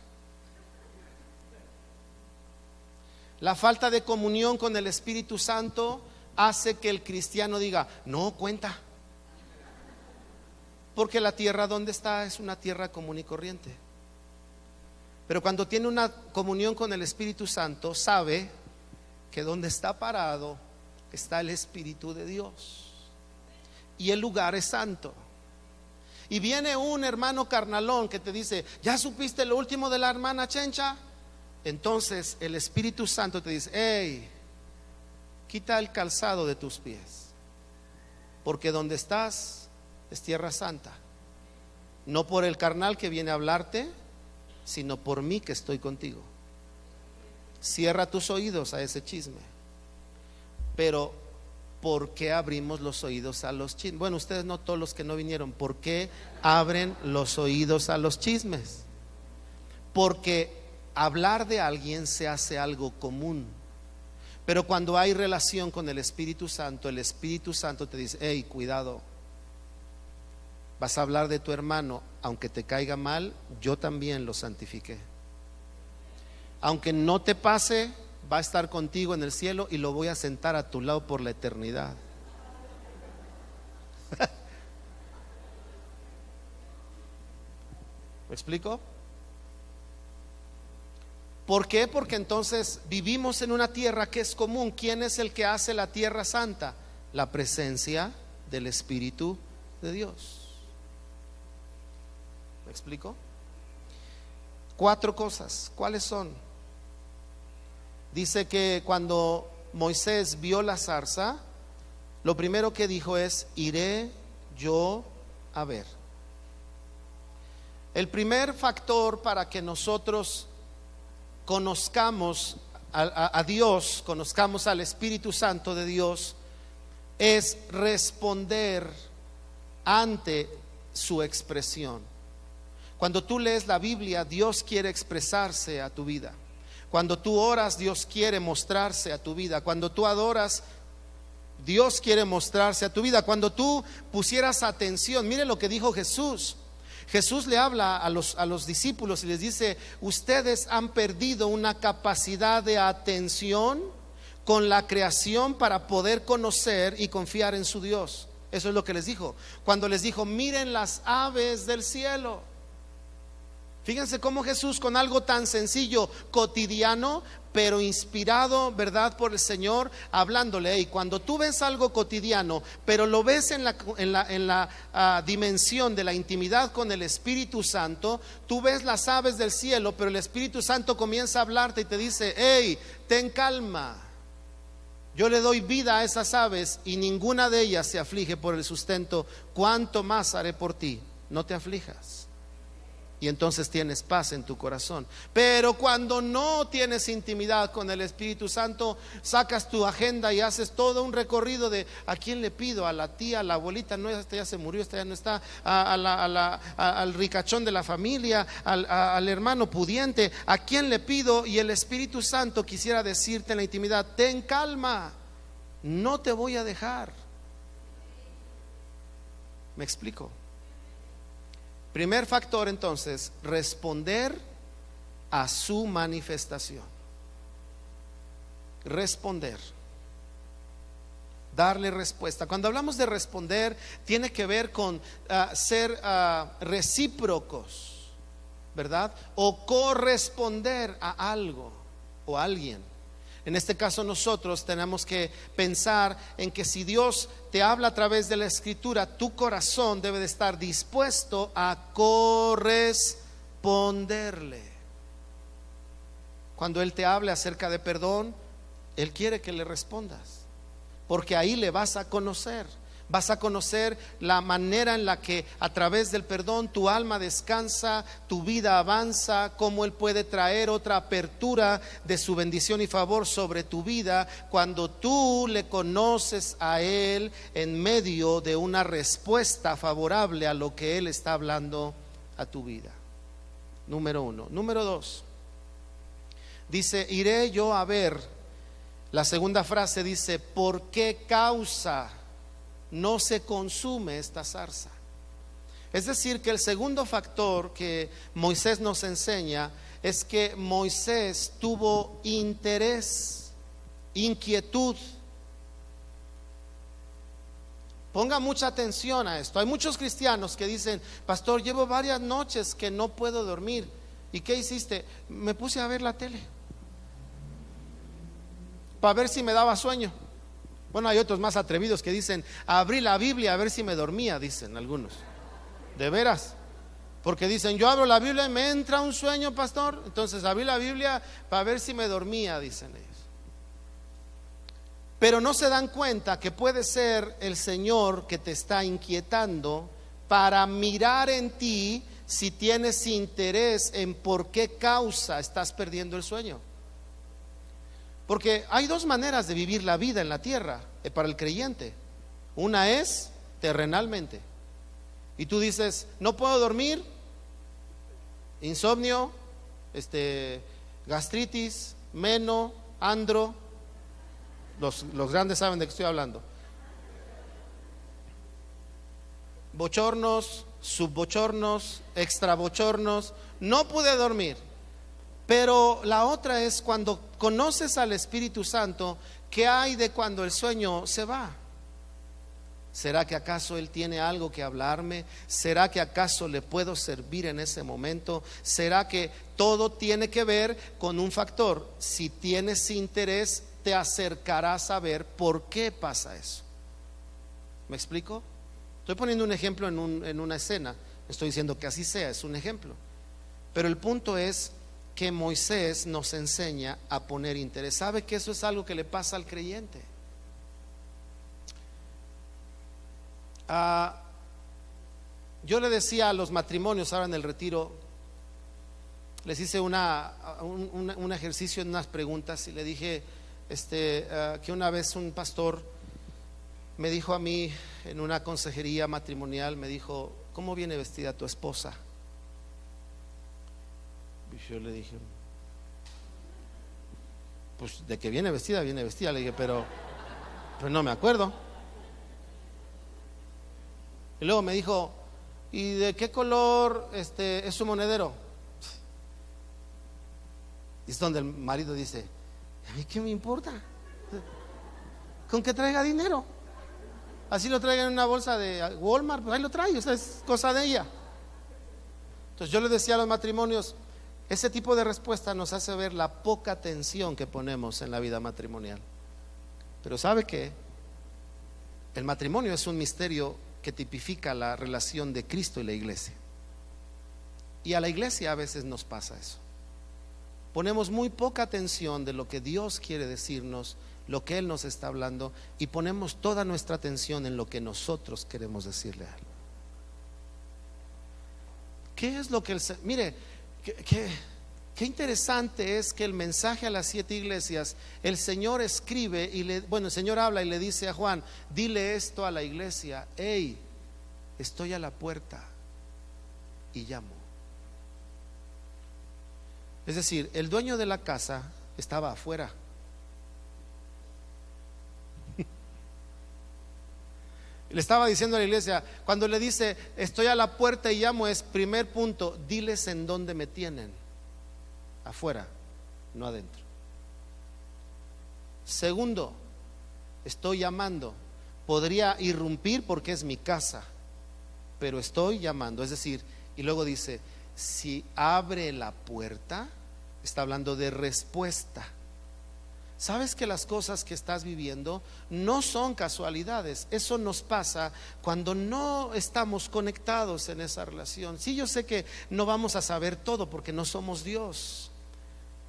La falta de comunión con el Espíritu Santo hace que el cristiano diga: no, cuenta. Porque la tierra donde está es una tierra común y corriente. Pero cuando tiene una comunión con el Espíritu Santo, sabe que donde está parado está el Espíritu de Dios y el lugar es santo. Y viene un hermano carnalón que te dice: ¿ya supiste lo último de la hermana Chencha? Entonces el Espíritu Santo te dice: hey, quita el calzado de tus pies, porque donde estás es tierra santa. No por el carnal que viene a hablarte, sino por mí que estoy contigo. Cierra tus oídos a ese chisme. Pero ¿por qué abrimos los oídos a los chismes? Bueno, ustedes no, todos los que no vinieron. ¿Por qué abren los oídos a los chismes? Porque hablar de alguien se hace algo común. Pero cuando hay relación con el Espíritu Santo te dice: hey, cuidado. Vas a hablar de tu hermano, aunque te caiga mal, yo también lo santifiqué. Aunque no te pase, va a estar contigo en el cielo y lo voy a sentar a tu lado por la eternidad. ¿Me explico? ¿Por qué? Porque entonces vivimos en una tierra que es común. ¿Quién es el que hace la tierra santa? La presencia del Espíritu de Dios. ¿Me explico? 4 cosas. ¿Cuáles son? Dice que cuando Moisés vio la zarza, lo primero que dijo es: iré yo a ver. El primer factor para que nosotros conozcamos a Dios, conozcamos al Espíritu Santo de Dios, es responder ante su expresión. Cuando tú lees la Biblia, Dios quiere expresarse a tu vida. Cuando tú oras, Dios quiere mostrarse a tu vida. Cuando tú adoras, Dios quiere mostrarse a tu vida. Cuando tú pusieras atención, mire lo que dijo Jesús. Jesús le habla a los discípulos y les dice: ustedes han perdido una capacidad de atención con la creación para poder conocer y confiar en su Dios. Eso es lo que les dijo. Cuando les dijo: miren las aves del cielo. Fíjense cómo Jesús, con algo tan sencillo, cotidiano, pero inspirado, ¿verdad?, por el Señor, hablándole. Y cuando tú ves algo cotidiano, pero lo ves en la dimensión de la intimidad con el Espíritu Santo, tú ves las aves del cielo, pero el Espíritu Santo comienza a hablarte y te dice: hey, ten calma. Yo le doy vida a esas aves y ninguna de ellas se aflige por el sustento. ¿Cuánto más haré por ti? No te aflijas. Y entonces tienes paz en tu corazón. Pero cuando no tienes intimidad con el Espíritu Santo, sacas tu agenda y haces todo un recorrido de: ¿a quién le pido? A la tía, a la abuelita, no, esta ya se murió, esta ya no está, al ricachón de la familia, al hermano pudiente, ¿a quién le pido? Y el Espíritu Santo quisiera decirte en la intimidad: ten calma, no te voy a dejar. ¿Me explico? Primer factor, entonces, responder a su manifestación. Responder. Darle respuesta. Cuando hablamos de responder, tiene que ver con ser recíprocos, ¿verdad? O corresponder a algo o a alguien. En este caso nosotros tenemos que pensar en que si Dios te habla a través de la Escritura, tu corazón debe de estar dispuesto a corresponderle. Cuando Él te hable acerca de perdón, Él quiere que le respondas, porque ahí le vas a conocer. Vas a conocer la manera en la que a través del perdón tu alma descansa, tu vida avanza, cómo Él puede traer otra apertura de su bendición y favor sobre tu vida cuando tú le conoces a Él en medio de una respuesta favorable a lo que Él está hablando a tu vida. Número 1. Número 2, dice: iré yo a ver. La segunda frase dice: ¿por qué causa no se consume esta zarza? Es decir, que el segundo factor que Moisés nos enseña es que Moisés tuvo interés, inquietud. Ponga mucha atención a esto. Hay muchos cristianos que dicen: pastor, llevo varias noches que no puedo dormir. ¿Y qué hiciste? Me puse a ver la tele para ver si me daba sueño. Bueno, hay otros más atrevidos que dicen: abrí la Biblia a ver si me dormía, dicen algunos. ¿De veras? Porque dicen: yo abro la Biblia y me entra un sueño, pastor. Entonces abrí la Biblia para ver si me dormía, dicen ellos. Pero no se dan cuenta que puede ser el Señor que te está inquietando para mirar en ti si tienes interés en por qué causa estás perdiendo el sueño. Porque hay 2 maneras de vivir la vida en la tierra para el creyente. Una es terrenalmente. Y tú dices: no puedo dormir, insomnio, gastritis, meno, andro. Los grandes saben de qué estoy hablando. Bochornos, subbochornos, extrabochornos. No pude dormir. Pero la otra es cuando conoces al Espíritu Santo, ¿qué hay de cuando el sueño se va? ¿Será que acaso Él tiene algo que hablarme? ¿Será que acaso le puedo servir en ese momento? ¿Será que todo tiene que ver con un factor? Si tienes interés, te acercarás a ver por qué pasa eso. ¿Me explico? Estoy poniendo un ejemplo en una escena. Estoy diciendo que así sea, es un ejemplo. Pero el punto es que Moisés nos enseña a poner interés. ¿Sabe que eso es algo que le pasa al creyente? Yo le decía a los matrimonios ahora en el retiro, les hice un ejercicio en unas preguntas y le dije que una vez un pastor me dijo a mí en una consejería matrimonial, me dijo: ¿cómo viene vestida tu esposa? Y yo le dije: pues de que viene vestida, viene vestida. Le dije, pero no me acuerdo. Y luego me dijo: ¿y de qué color es su monedero? Y es donde el marido dice: ¿a mí qué me importa? Con que traiga dinero. Así lo traiga en una bolsa de Walmart, pues ahí lo trae, o sea, es cosa de ella. Entonces yo le decía a los matrimonios, ese tipo de respuesta nos hace ver la poca atención que ponemos en la vida matrimonial. Pero ¿sabe qué? El matrimonio es un misterio que tipifica la relación de Cristo y la iglesia. Y a la iglesia a veces nos pasa eso. Ponemos muy poca atención de lo que Dios quiere decirnos, lo que Él nos está hablando, y ponemos toda nuestra atención en lo que nosotros queremos decirle a Él. ¿Qué es lo que mire, qué interesante es que el mensaje a las 7 iglesias, el Señor escribe el Señor habla y le dice a Juan: dile esto a la iglesia: hey, estoy a la puerta y llamo. Es decir, el dueño de la casa estaba afuera. Le estaba diciendo a la iglesia, cuando le dice estoy a la puerta y llamo, es primer punto: diles en dónde me tienen. Afuera, no adentro. Segundo, estoy llamando. Podría irrumpir porque es mi casa, pero estoy llamando. Es decir, y luego dice: si abre la puerta, está hablando de respuesta. Sabes que las cosas que estás viviendo no son casualidades. Eso nos pasa cuando no estamos conectados en esa relación. Sí, yo sé que no vamos a saber todo porque no somos Dios,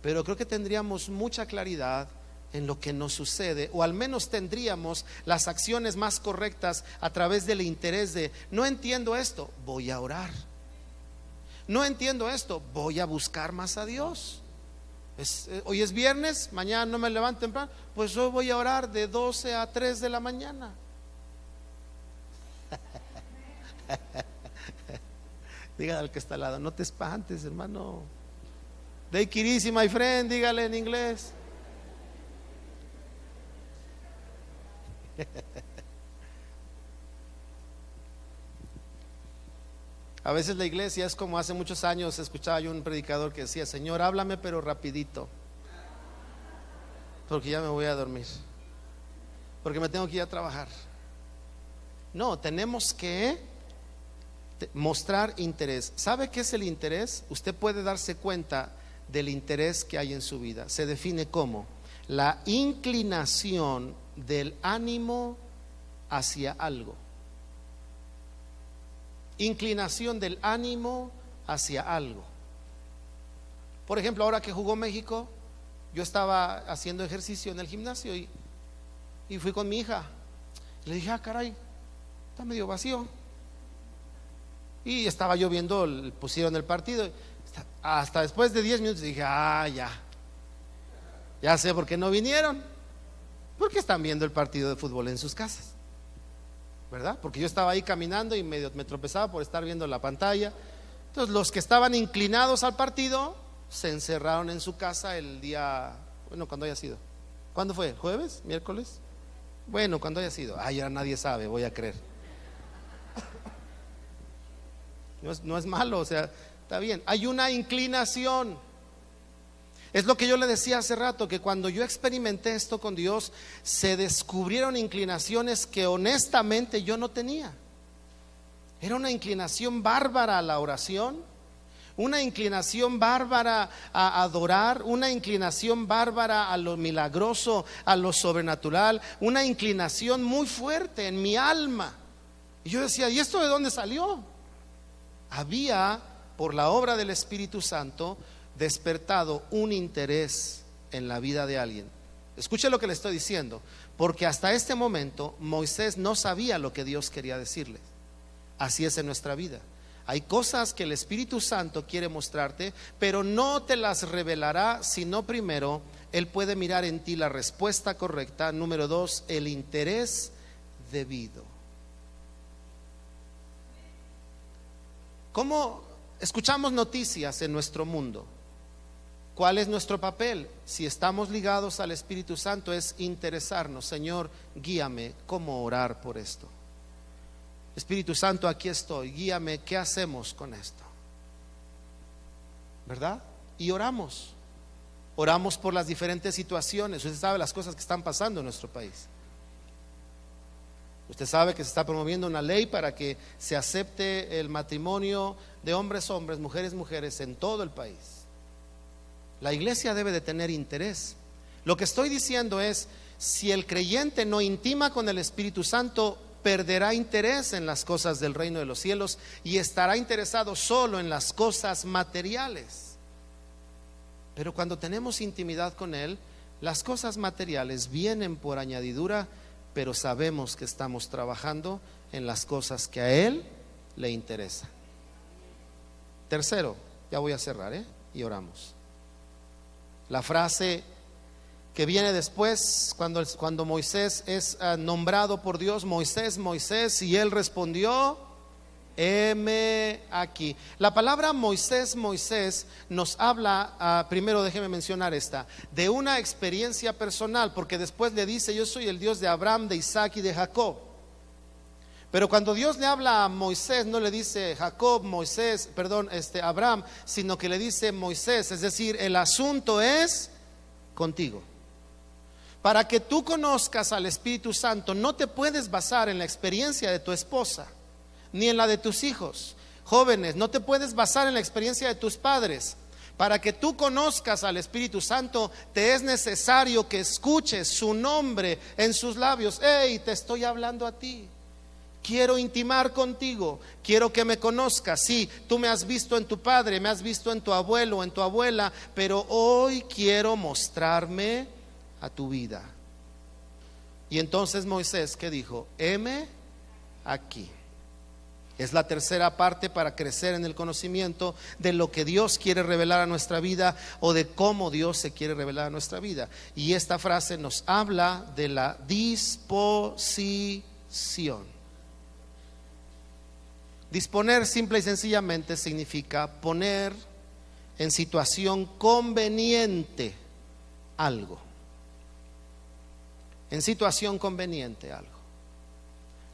pero creo que tendríamos mucha claridad en lo que nos sucede, o al menos tendríamos las acciones más correctas a través del interés de: no entiendo esto, voy a orar. No entiendo esto, voy a buscar más a Dios. Hoy es viernes, mañana no me levanto temprano, pues hoy voy a orar de 12 a 3 de la mañana. Dígale al que está al lado: no te espantes, hermano. Take it easy, my friend. Dígale en inglés. A veces la iglesia es como hace muchos años escuchaba yo un predicador que decía: Señor, háblame pero rapidito, porque ya me voy a dormir, porque me tengo que ir a trabajar. No, tenemos que mostrar interés. ¿Sabe qué es el interés? Usted puede darse cuenta del interés que hay en su vida. Se define como la inclinación del ánimo hacia algo. Inclinación del ánimo hacia algo. Por ejemplo, ahora que jugó México, yo estaba haciendo ejercicio en el gimnasio y fui con mi hija. Le dije: caray, está medio vacío. Y estaba yo viendo, pusieron el partido. Hasta después de 10 minutos dije: ya sé por qué no vinieron. Porque están viendo el partido de fútbol en sus casas, ¿verdad? Porque yo estaba ahí caminando y me tropezaba por estar viendo la pantalla. Entonces los que estaban inclinados al partido se encerraron en su casa el día, cuando haya sido. ¿Cuándo fue? ¿Jueves? ¿Miércoles? Bueno, cuando haya sido. Ya nadie sabe, voy a creer. No es malo, o sea, está bien. Hay una inclinación. Es lo que yo le decía hace rato, que cuando yo experimenté esto con Dios, se descubrieron inclinaciones que honestamente yo no tenía. Era una inclinación bárbara a la oración, una inclinación bárbara a adorar, una inclinación bárbara a lo milagroso, a lo sobrenatural, una inclinación muy fuerte en mi alma. Y yo decía, ¿y esto de dónde salió? Había, por la obra del Espíritu Santo, despertado un interés en la vida de alguien. Escuche lo que le estoy diciendo, porque hasta este momento Moisés no sabía lo que Dios quería decirle. Así es en nuestra vida. Hay cosas que el Espíritu Santo quiere mostrarte, pero no te las revelará sino primero Él puede mirar en ti la respuesta correcta. Número 2, el interés debido. ¿Cómo escuchamos noticias en nuestro mundo? ¿Cuál es nuestro papel? Si estamos ligados al Espíritu Santo, es interesarnos. Señor, guíame cómo orar por esto. Espíritu Santo, aquí estoy, guíame, ¿qué hacemos con esto? ¿Verdad? Y oramos por las diferentes situaciones. Usted sabe las cosas que están pasando en nuestro país. Usted sabe que se está promoviendo una ley para que se acepte el matrimonio de hombres, hombres, mujeres, mujeres en todo el país. La iglesia debe de tener interés. Lo que estoy diciendo es, si el creyente no intima con el Espíritu Santo, perderá interés en las cosas del reino de los cielos y estará interesado solo en las cosas materiales. Pero cuando tenemos intimidad con Él, las cosas materiales vienen por añadidura, pero sabemos que estamos trabajando en las cosas que a Él le interesan. Tercero, ya voy a cerrar, y oramos. La frase que viene después, cuando Moisés es nombrado por Dios, Moisés, Moisés, y él respondió, heme aquí. La palabra Moisés, Moisés nos habla, primero déjeme mencionar de una experiencia personal, porque después le dice, yo soy el Dios de Abraham, de Isaac y de Jacob. Pero cuando Dios le habla a Moisés, no le dice Jacob, Moisés, perdón, Abraham, sino que le dice Moisés, es decir, el asunto es contigo. Para que tú conozcas al Espíritu Santo, no te puedes basar en la experiencia de tu esposa, ni en la de tus hijos. Jóvenes, no te puedes basar en la experiencia de tus padres. Para que tú conozcas al Espíritu Santo, te es necesario que escuches su nombre en sus labios. Hey, te estoy hablando a ti. Quiero intimar contigo, quiero que me conozcas. Sí, tú me has visto en tu padre, me has visto en tu abuelo, en tu abuela, pero hoy quiero mostrarme a tu vida. Y entonces Moisés, ¿qué dijo? Heme aquí. Es la tercera parte para crecer en el conocimiento de lo que Dios quiere revelar a nuestra vida o de cómo Dios se quiere revelar a nuestra vida. Y esta frase nos habla de la disposición. Disponer simple y sencillamente significa poner en situación conveniente algo. En situación conveniente algo.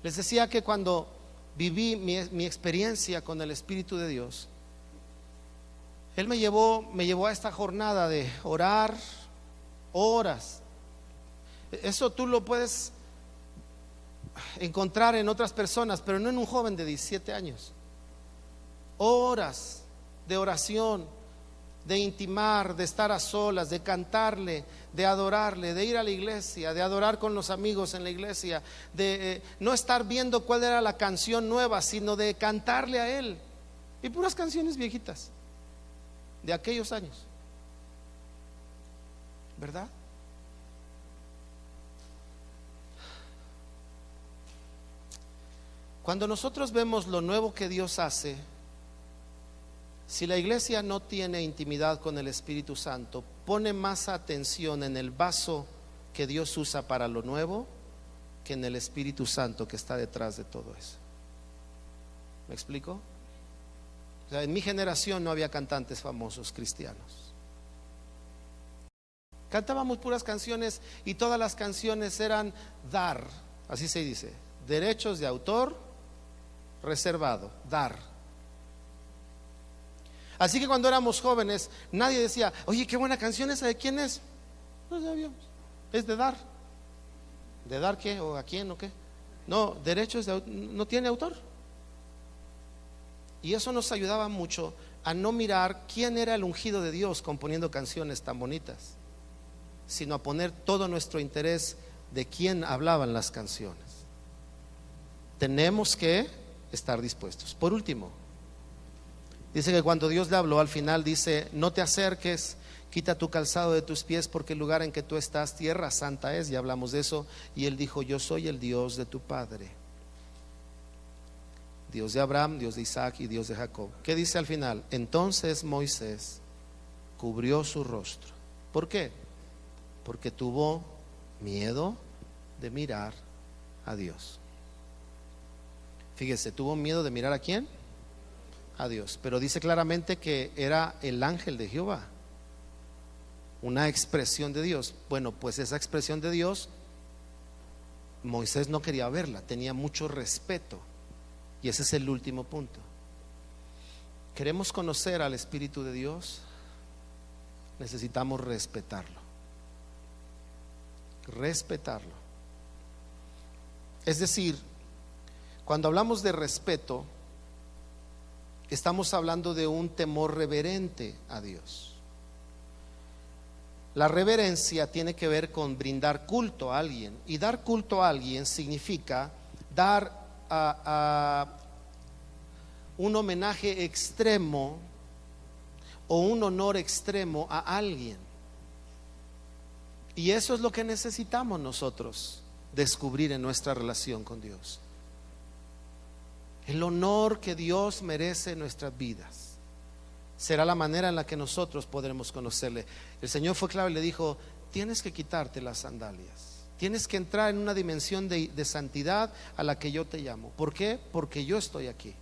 Les decía que cuando viví mi experiencia con el Espíritu de Dios, Él me llevó a esta jornada de orar horas. Eso tú lo puedes encontrar en otras personas, pero no en un joven de 17 años. Horas de oración, de intimar, de estar a solas, de cantarle, de adorarle, de ir a la iglesia, de adorar con los amigos en la iglesia, de no estar viendo cuál era la canción nueva, sino de cantarle a Él. Y puras canciones viejitas de aquellos años, ¿verdad? Cuando nosotros vemos lo nuevo que Dios hace, si la iglesia no tiene intimidad con el Espíritu Santo, pone más atención en el vaso que Dios usa para lo nuevo que en el Espíritu Santo que está detrás de todo eso. ¿Me explico? O sea, en mi generación no había cantantes famosos cristianos. Cantábamos puras canciones y todas las canciones eran dar, así se dice, derechos de autor reservado, dar. Así que cuando éramos jóvenes, nadie decía, oye, qué buena canción esa, ¿de quién es? No sabíamos, es de dar. ¿De dar qué? ¿O a quién o qué? No, derechos de, no tiene autor. Y eso nos ayudaba mucho a no mirar quién era el ungido de Dios componiendo canciones tan bonitas, sino a poner todo nuestro interés de quién hablaban las canciones. Tenemos que estar dispuestos. Por último, dice que cuando Dios le habló al final, dice: no te acerques, quita tu calzado de tus pies, porque el lugar en que tú estás, tierra santa es. Ya hablamos de eso. Y él dijo: yo soy el Dios de tu padre, Dios de Abraham, Dios de Isaac y Dios de Jacob. ¿Qué dice al final? Entonces Moisés cubrió su rostro. ¿Por qué? Porque tuvo miedo de mirar a Dios. Fíjese, tuvo miedo de mirar ¿a quién? A Dios. Pero dice claramente que era el ángel de Jehová, una expresión de Dios. Bueno, pues esa expresión de Dios, Moisés no quería verla, tenía mucho respeto. Y ese es el último punto. ¿Queremos conocer al Espíritu de Dios? Necesitamos respetarlo. Respetarlo. Es decir, cuando hablamos de respeto, estamos hablando de un temor reverente a Dios. La reverencia tiene que ver con brindar culto a alguien, y dar culto a alguien significa dar un homenaje extremo o un honor extremo a alguien. Y eso es lo que necesitamos nosotros descubrir en nuestra relación con Dios. El honor que Dios merece en nuestras vidas será la manera en la que nosotros podremos conocerle. El Señor fue claro y le dijo: tienes que quitarte las sandalias, tienes que entrar en una dimensión de santidad a la que yo te llamo. ¿Por qué? Porque yo estoy aquí.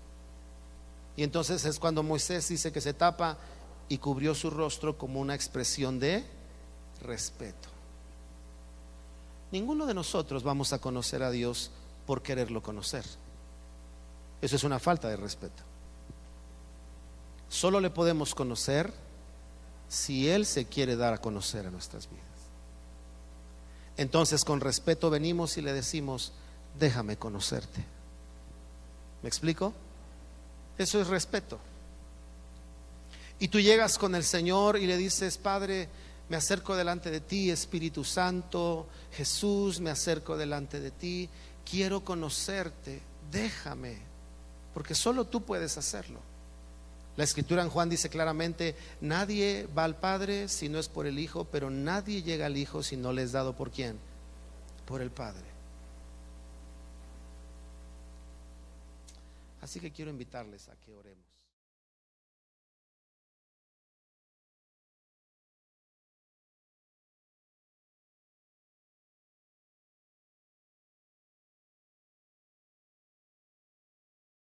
Y entonces es cuando Moisés dice que se tapa y cubrió su rostro como una expresión de respeto. Ninguno de nosotros vamos a conocer a Dios por quererlo conocer. Eso es una falta de respeto. Solo le podemos conocer si Él se quiere dar a conocer a nuestras vidas. Entonces, con respeto venimos y le decimos: déjame conocerte. ¿Me explico? Eso es respeto. Y tú llegas con el Señor y le dices: Padre, me acerco delante de ti, Espíritu Santo, Jesús, me acerco delante de ti, quiero conocerte, déjame, porque solo tú puedes hacerlo. La Escritura en Juan dice claramente: nadie va al Padre si no es por el Hijo, pero nadie llega al Hijo si no le es dado ¿por quién? Por el Padre. Así que quiero invitarles a que oremos.